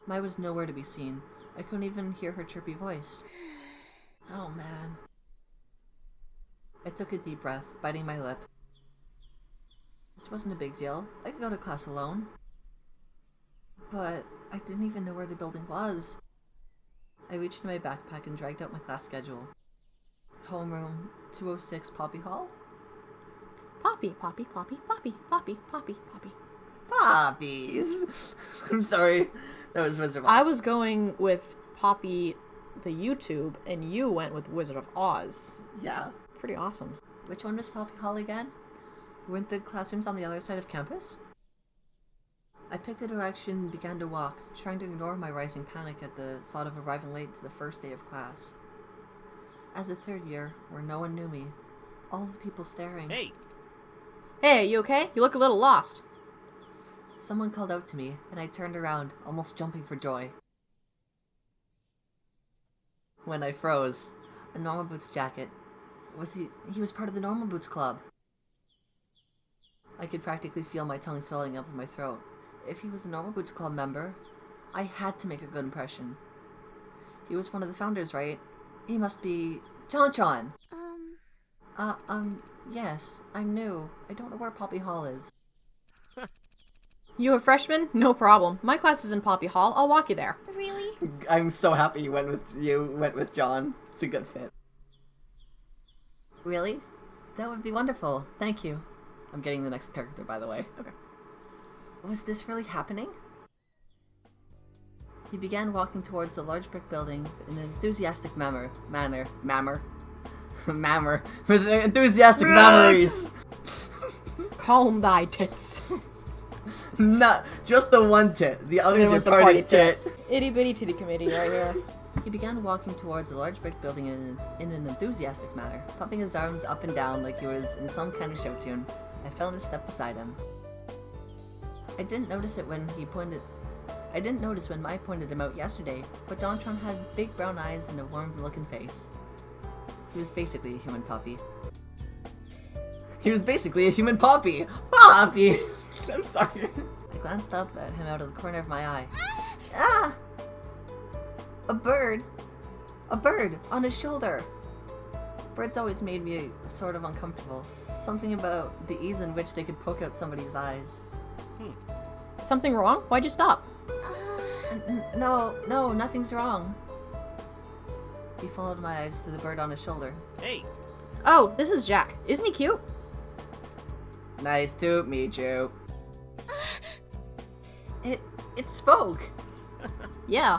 Mai was nowhere to be seen. I couldn't even hear her chirpy voice. Oh man. I took a deep breath, biting my lip. This wasn't a big deal. I could go to class alone. But I didn't even know where the building was. I reached in my backpack and dragged out my class schedule. Homeroom 206 Poppy Hall? Poppy, Poppy, Poppy, Poppy, Poppy, Poppy, Poppy. Poppies! I'm sorry. That was Wizard of Oz. I was going with Poppy the YouTube, and you went with Wizard of Oz. Yeah. Pretty awesome. Which one was Poppy Hall again? Weren't the classrooms on the other side of campus? I picked a direction and began to walk, trying to ignore my rising panic at the thought of arriving late to the first day of class. As a third year, where no one knew me, all the people staring. Hey! Hey, you okay? You look a little lost. Someone called out to me, and I turned around, almost jumping for joy. When I froze, a Normal Boots jacket. He was part of the Normal Boots Club. I could practically feel my tongue swelling up in my throat. If he was a Normal Boots Club member, I had to make a good impression. He was one of the founders, right? He must be John. Yes, I'm new. I don't know where Poppy Hall is. You a freshman? No problem. My class is in Poppy Hall. I'll walk you there. Really? I'm so happy you went with John. It's a good fit. Really? That would be wonderful. Thank you. I'm getting the next character, by the way. Okay. Was this really happening? He began walking towards a large brick building in an enthusiastic manner, with enthusiastic memories. Calm thy tits. Not just the one tit. The other's your party tit. Itty bitty titty committee right here. He began walking towards a large brick building in an enthusiastic manner, pumping his arms up and down like he was in some kind of show tune. I fell in a step beside him. I didn't notice when Mai pointed him out yesterday, but Dontron had big brown eyes and a warm-looking face. He was basically a human puppy. Poppy! I'm sorry. I glanced up at him out of the corner of my eye. Ah! A bird on his shoulder. Birds always made me sort of uncomfortable. Something about the ease in which they could poke out somebody's eyes. Something wrong? Why'd you stop? No, nothing's wrong. He followed my eyes to the bird on his shoulder. Hey! Oh, this is Jack. Isn't he cute? Nice to meet you. It spoke. Yeah.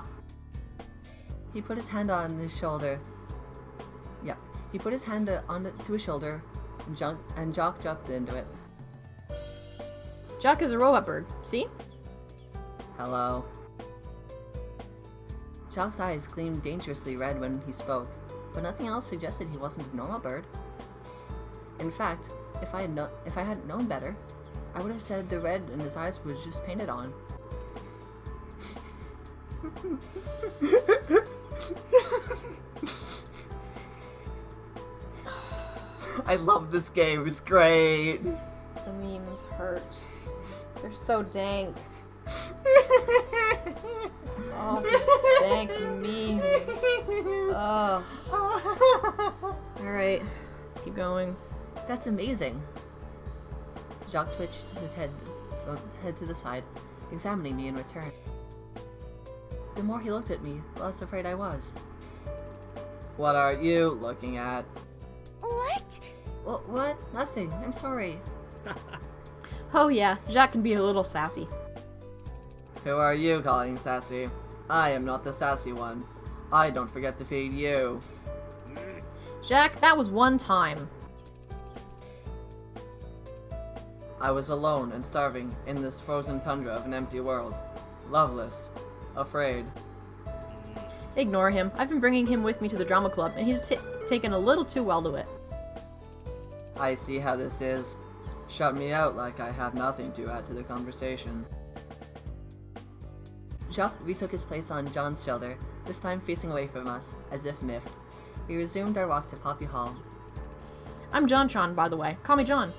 He put his hand on his shoulder. Yeah, he put his hand to his shoulder, and Jock jumped into it. Jack is a robot bird. See? Hello. Jock's eyes gleamed dangerously red when he spoke, but nothing else suggested he wasn't a normal bird. In fact, if I hadn't known better, I would have said the red in his eyes was just painted on. I love this game. It's great. The memes hurt. They're so dank. Oh, dank memes. Oh. Alright, let's keep going. That's amazing. Jock twitched his head to the side, examining me in return. The more he looked at me, the less afraid I was. What are you looking at? What? Well, what? Nothing. I'm sorry. Oh yeah, Jack can be a little sassy. Who are you calling sassy? I am not the sassy one. I don't forget to feed you. Jack, that was one time. I was alone and starving in this frozen tundra of an empty world. Loveless. Afraid. Ignore him. I've been bringing him with me to the drama club, and he's taken a little too well to it. I see how this is. Shut me out like I have nothing to add to the conversation. Jacques retook his place on John's shoulder, this time facing away from us, as if miffed. We resumed our walk to Poppy Hall. I'm Jontron, by the way. Call me John.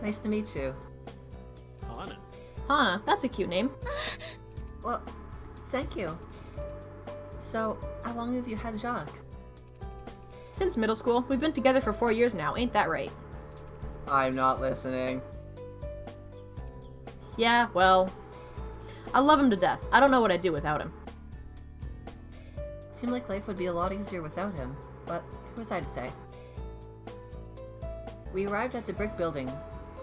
Nice to meet you. Hana. Hana, that's a cute name. Well, Thank you. So, how long have you had Jacques? Since middle school. We've been together for 4 years now, ain't that right? I'm not listening. Yeah, well... I love him to death. I don't know what I'd do without him. Seemed like life would be a lot easier without him, but who was I to say? We arrived at the brick building.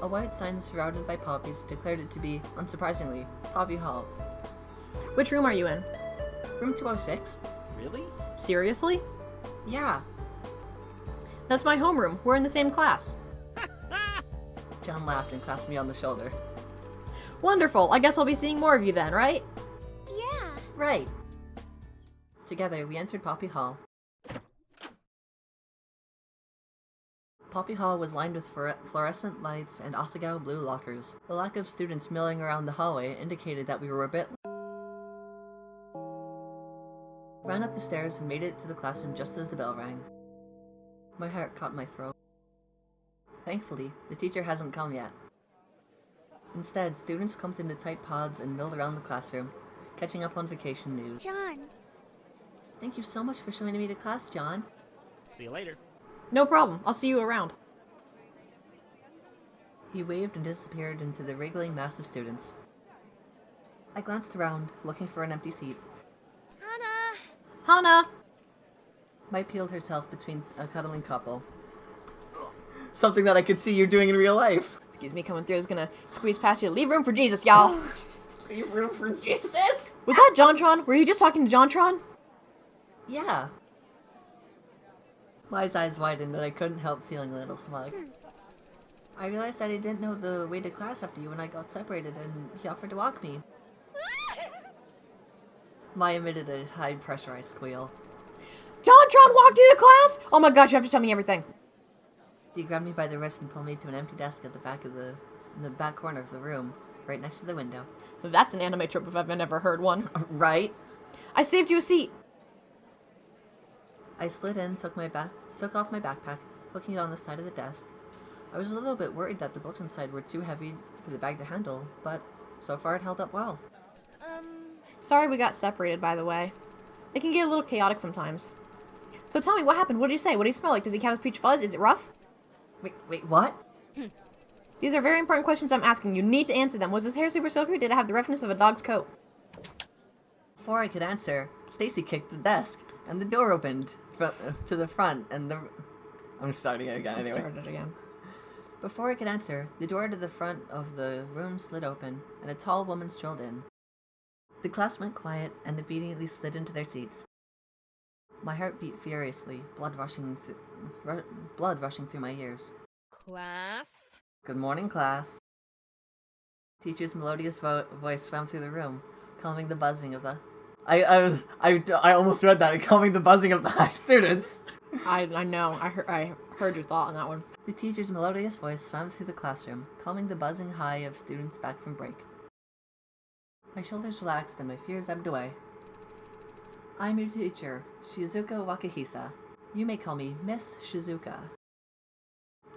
A white sign surrounded by poppies declared it to be, unsurprisingly, Poppy Hall. Which room are you in? Room 206? Really? Seriously? Yeah. That's my homeroom. We're in the same class. John laughed and clapped me on the shoulder. Wonderful. I guess I'll be seeing more of you then, right? Yeah. Right. Together, we entered Poppy Hall. Poppy Hall was lined with fluorescent lights and Asagao blue lockers. The lack of students milling around the hallway indicated that we were a bit... Ran up the stairs and made it to the classroom just as the bell rang. My heart caught my throat. Thankfully, the teacher hasn't come yet. Instead, students clumped into tight pods and milled around the classroom, catching up on vacation news. John. Thank you so much for showing me to class, John. See you later. No problem. I'll see you around. He waved and disappeared into the wriggling mass of students. I glanced around, looking for an empty seat. Hana. Hana! Mai peeled herself between a cuddling couple. Something that I could see you're doing in real life. Excuse me, coming through is gonna squeeze past you. Leave room for Jesus, y'all! Leave room for Jesus? Was that JonTron? Were you just talking to JonTron? Yeah. Mai's eyes widened and I couldn't help feeling a little smug. I realized that I didn't know the way to class after you when I got separated and he offered to walk me. Mai emitted a high pressurized squeal. JonTron walked you to class? Oh my gosh, you have to tell me everything. She grabbed me by the wrist and pulled me to an empty desk at the back of in the back corner of the room, right next to the window. That's an anime trope if I've ever heard one. Right? I saved you a seat. I slid in, took off my backpack, hooking it on the side of the desk. I was a little bit worried that the books inside were too heavy for the bag to handle, but so far it held up well. Sorry we got separated, by the way. It can get a little chaotic sometimes. So tell me, what happened? What did he say? What did he smell like? Does he have peach fuzz? Is it rough? Wait, what? These are very important questions I'm asking. You need to answer them. Was his hair super silky or did it have the roughness of a dog's coat? Before I could answer, Stacy kicked the desk, and the door opened to the front, and the... I'm starting it again anyway. Started again. Before I could answer, the door to the front of the room slid open, and a tall woman strolled in. The class went quiet and immediately slid into their seats. My heart beat furiously, blood rushing through my ears. Class. Good morning, class. Teacher's melodious voice swam through the room, calming the buzzing of the... I almost read that. Calming the buzzing of the high students. I know. I heard your thought on that one. The teacher's melodious voice swam through the classroom, calming the buzzing high of students back from break. My shoulders relaxed and my fears ebbed away. I'm your teacher, Shizuka Wakahisa. You may call me Miss Shizuka.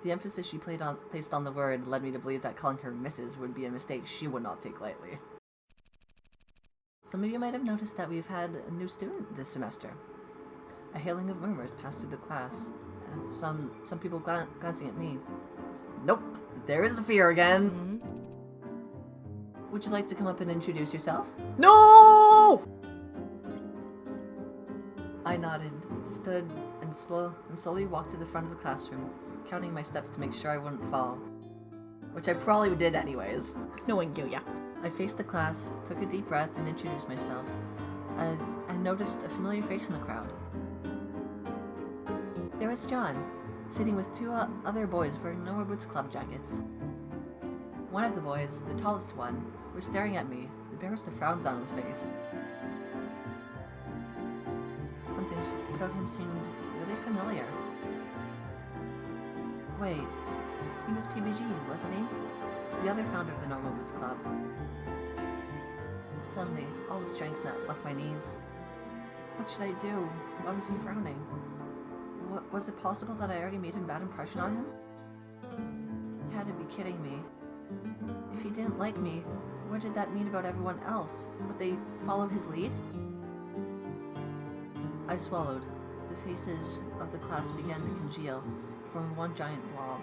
The emphasis she placed on the word led me to believe that calling her Mrs. would be a mistake she would not take lightly. Some of you might have noticed that we've had a new student this semester. A hailing of murmurs passed through the class, and some people glancing at me. Nope, there is a fear again. Would you like to come up and introduce yourself? No! I nodded, stood, and slowly walked to the front of the classroom, counting my steps to make sure I wouldn't fall. Which I probably did anyways. Knowing you, yeah. I faced the class, took a deep breath, and introduced myself. I noticed a familiar face in the crowd. There was John, sitting with two other boys wearing Normal Boots Club jackets. One of the boys, the tallest one, was staring at me, the barest of frowns on his face. Something about him seemed really familiar. Wait, he was PBG, wasn't he? The other founder of the Normal Boots Club. Suddenly, all the strength left my knees. What should I do? Why was he frowning? Was it possible that I already made a bad impression on him? He had to be kidding me. If he didn't like me, what did that mean about everyone else? Would they follow his lead? I swallowed. The faces of the class began to congeal, forming one giant blob.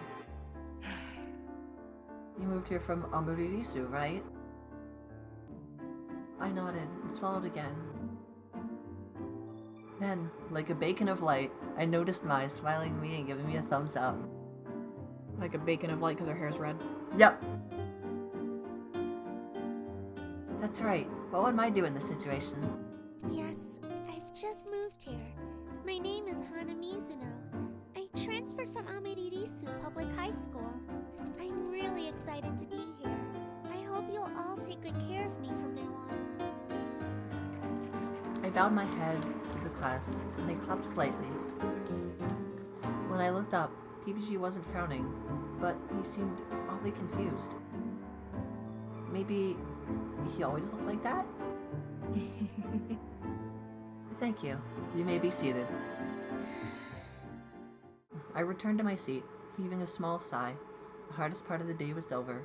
You moved here from Amuririsu, right? I nodded and swallowed again. Then, like a beacon of light, I noticed Mai smiling at me and giving me a thumbs up. Like a beacon of light because her hair's red. Yep. That's right. What would Mai do in this situation? Yes, I've just moved here. My name is Hana. I transferred from Amiririsu Public High School. I'm really excited to be here. I hope you'll all take good care of me from now on. I bowed my head to the class, and they clapped politely. When I looked up, PPG wasn't frowning, but he seemed oddly confused. Maybe he always looked like that? Thank you. You may be seated. I returned to my seat, heaving a small sigh. The hardest part of the day was over.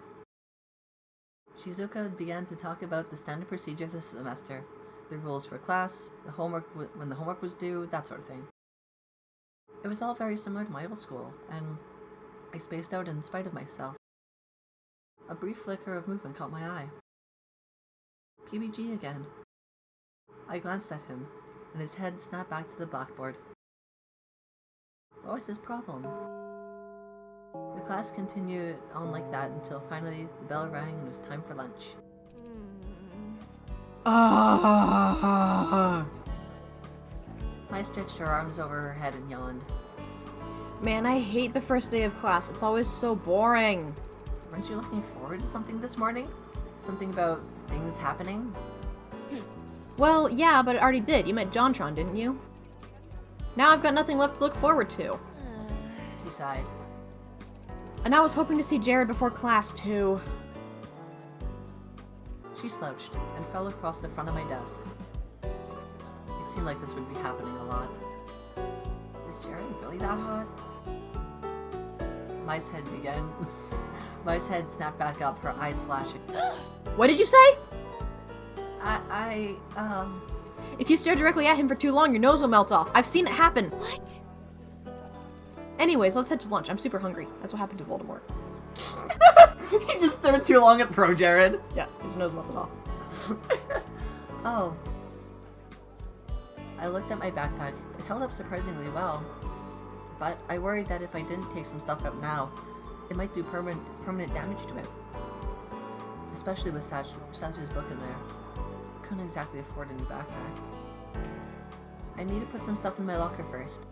Shizuka began to talk about the standard procedure of the semester, the rules for class, the homework when the homework was due, that sort of thing. It was all very similar to my old school, and I spaced out in spite of myself. A brief flicker of movement caught my eye. PBG again. I glanced at him, and his head snapped back to the blackboard. What was his problem? The class continued on like that until finally the bell rang and it was time for lunch. I stretched her arms over her head and yawned. Man, I hate the first day of class. It's always so boring. Weren't you looking forward to something this morning? Something about things happening? Well, yeah, but it already did. You met JonTron, didn't you? Now I've got nothing left to look forward to. She sighed. And I was hoping to see Jared before class, too. She slouched and fell across the front of my desk. It seemed like this would be happening a lot. Is Jared really that hot? Mai's head began. Mai's head snapped back up, her eyes flashing. What did you say? If you stare directly at him for too long, your nose will melt off. I've seen it happen. What? Anyways, let's head to lunch. I'm super hungry. That's what happened to Voldemort. He just stared too long at Pro Jared. Yeah, his nose melted off. Oh. I looked at my backpack. It held up surprisingly well. But I worried that if I didn't take some stuff out now, it might do permanent damage to it. Especially with Satch's book in there. Couldn't exactly afford a new backpack. I need to put some stuff in my locker first.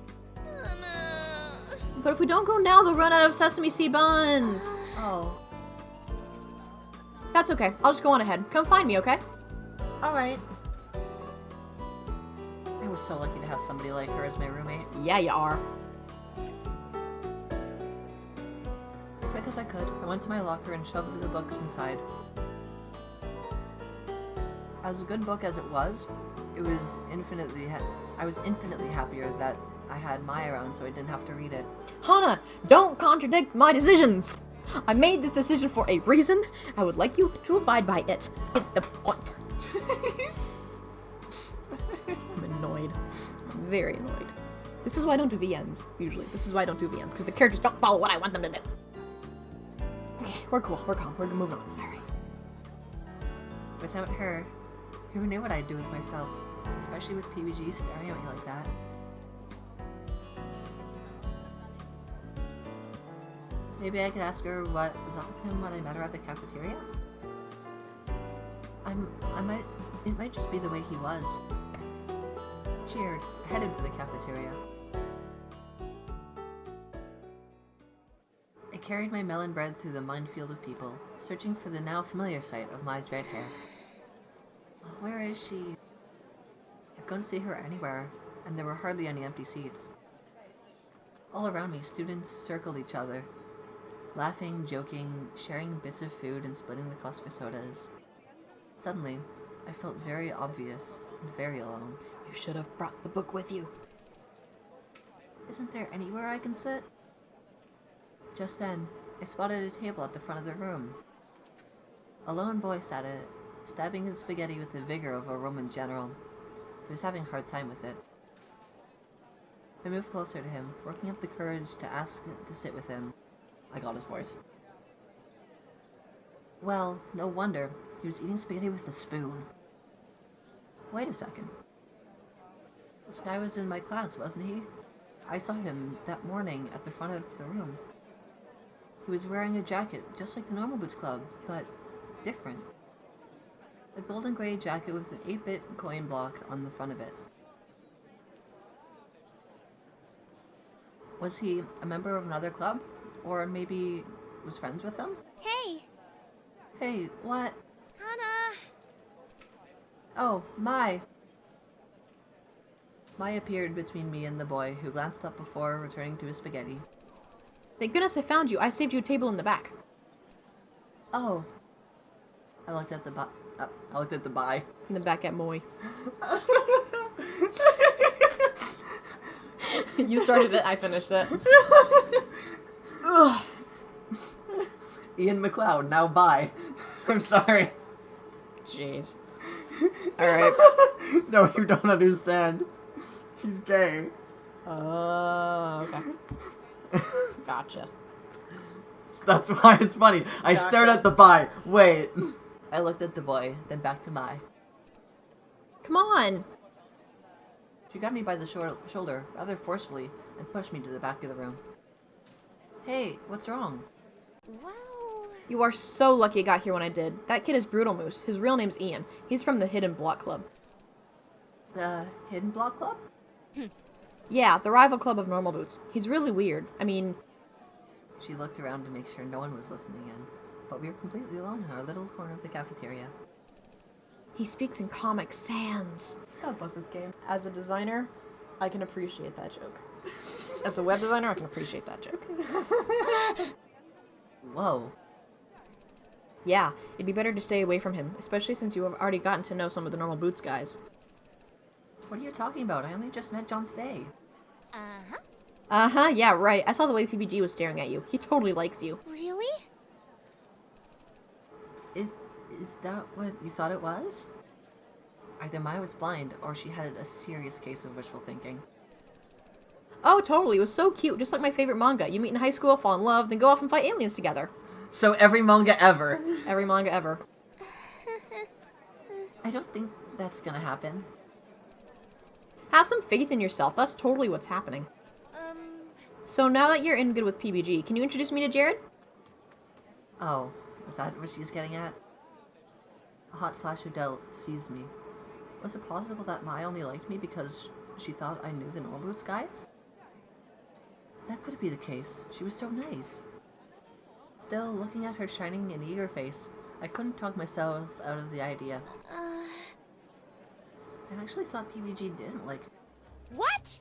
But if we don't go now, they'll run out of sesame seed buns. Oh. That's okay. I'll just go on ahead. Come find me, okay? Alright. I was so lucky to have somebody like her as my roommate. Yeah, you are. Quick as I could, I went to my locker and shoved the books inside. As a good book as it was, I was infinitely happier that I had Mai around so I didn't have to read it. Hana, don't contradict my decisions. I made this decision for a reason. I would like you to abide by it. Get the point. I'm annoyed. I'm very annoyed. This is why I don't do VNs, usually. This is why I don't do VNs, because the characters don't follow what I want them to do. Okay, we're cool. We're calm. We're moving on. Alright. Without her, who knew what I'd do with myself? Especially with PBG staring at me like that. Maybe I could ask her what was up with him when I met her at the cafeteria? It might just be the way he was. Cheered, headed for the cafeteria. I carried my melon bread through the minefield of people, searching for the now familiar sight of Mai's red hair. Where is she? I couldn't see her anywhere, and there were hardly any empty seats. All around me, students circled each other, laughing, joking, sharing bits of food, and splitting the cost for sodas. Suddenly, I felt very obvious and very alone. You should have brought the book with you. Isn't there anywhere I can sit? Just then, I spotted a table at the front of the room. A lone boy sat at it, stabbing his spaghetti with the vigor of a Roman general. He was having a hard time with it. I moved closer to him, working up the courage to ask to sit with him. I got his voice. Well, no wonder. He was eating spaghetti with a spoon. Wait a second. This guy was in my class, wasn't he? I saw him that morning at the front of the room. He was wearing a jacket, just like the Normal Boots Club, but different. A golden gray jacket with an 8-bit coin block on the front of it. Was he a member of another club? Or maybe was friends with them? Hey, Hey, what? Hana! Oh, Mai! Mai appeared between me and the boy, who glanced up before returning to his spaghetti. Thank goodness I found you. I saved you a table in the back. Oh. I looked at the I looked at the bye. In the back at Moy. You started it, I finished it. Ugh. Ian McLeod, now bye. I'm sorry. Jeez. Alright. No, you don't understand. He's gay. Okay. Gotcha. That's why it's funny. I stared at the bye. Wait. I looked at the boy, then back to Mai. Come on! She got me by the shoulder, rather forcefully, and pushed me to the back of the room. Hey, what's wrong? Well, You are so lucky I got here when I did. That kid is Brutal Moose. His real name's Ian. He's from the Hidden Block Club. The Hidden Block Club? Yeah, the rival club of Normal Boots. He's really weird. I mean, She looked around to make sure no one was listening in, but we were completely alone in our little corner of the cafeteria. he speaks in Comic Sans. God bless this game. As a designer, I can appreciate that joke. As a web designer, I can appreciate that joke. Whoa. Yeah, it'd be better to stay away from him, especially since you have already gotten to know some of the Normal Boots guys. What are you talking about? I only just met John today. uh-huh. Uh-huh, yeah, right. I saw the way PBG was staring at you. He totally likes you. Really? Is that what you thought it was? Either Mai was blind, or she had a serious case of wishful thinking. Oh, totally. It was so cute, just like my favorite manga. You meet in high school, fall in love, then go off and fight aliens together. So every manga ever. Every manga ever. I don't think that's gonna happen. Have some faith in yourself. That's totally what's happening. So now that you're in good with PBG, can you introduce me to Jared? Oh, is that what she's getting at? A hot flash of doubt seized me. Was it possible that Mai only liked me because she thought I knew the Normal Boots guys? That could be the case. She was so nice. Still, looking at her shining and eager face, I couldn't talk myself out of the idea. I actually thought PBG didn't like me. What?